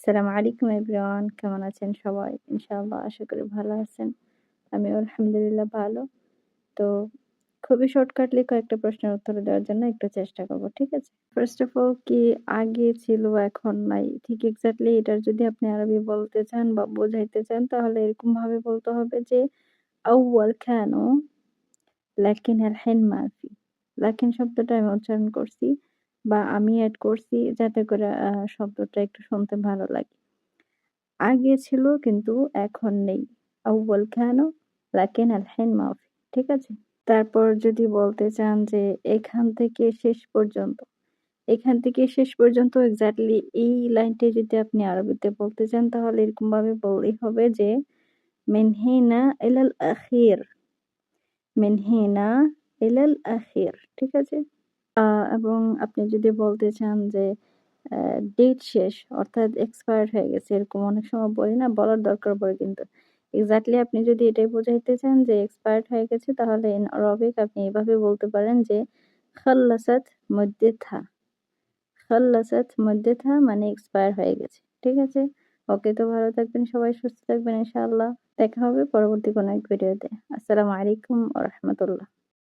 আসসালামু আলাইকুম এভরিওয়ান, কেমন আছেন সবাই? ইনশাআল্লাহ আশা করি ভালো আছেন। আমিও আলহামদুলিল্লাহ ভালো। তো খুবই শর্টকাটলি কয়েকটা প্রশ্নের উত্তর দেওয়ার জন্য একটু চেষ্টা করব। ঠিক আছে? ফার্স্ট অফ অল কি আগে ছিল এখন নাই? ঠিক এক্সাক্টলি এটার যদি আপনি আরবি বলতে চান বা বোঝাইতে চান তাহলে এরকম ভাবে বলতে হবে যে আউয়াল কানু লাকিন আল-হিন মাফি। লাকিন শব্দটা আমি উচ্চারণ করছি বা আমি এড করছি যাতে করে শব্দটা একটু শুনতে ভালো লাগে। আগে ছিল কিন্তু এখন নেই। আউয়াল কানু লাকিন আল-হিন মাফি। ঠিক আছে? তারপর যদি বলতে চান যে এখান থেকে শেষ পর্যন্ত। এখান থেকে শেষ পর্যন্ত এক্সাক্টলি এই লাইনটাই যদি আপনি আরবিতে বলতে চান তাহলে এরকমভাবে বললেই হবে যে মিন হিনা ইলাল আখির। মিন হিনা ইলাল আখির। ঠিক আছে? এবং আপনি যদি বলতে চান যে আ ডেট শেষ অর্থাৎ এক্সপায়ার্ড হয়ে গেছে এরকম অনেক সময় বলি না? বলার দরকার পড়ে কিন্তু। এক্সাক্টলি আপনি যদি এটাই বোঝাইতে চান যে এক্সপায়ার্ড হয়ে গেছে তাহলে ইন আরবিক আপনি এভাবে বলতে পারেন যে খাল্লাসাত মুদ্দাতহা। খাল্লাসাত মুদ্দাতহা মানে এক্সপায়ার হয়ে গেছে। ঠিক আছে? ওকে, তো ভালো থাকবেন সবাই, সুস্থ থাকবেন ইনশাআল্লাহ। দেখা হবে পরবর্তী কোনো এক ভিডিওতে। আসসালামু আলাইকুম ওয়া রাহমাতুল্লাহ।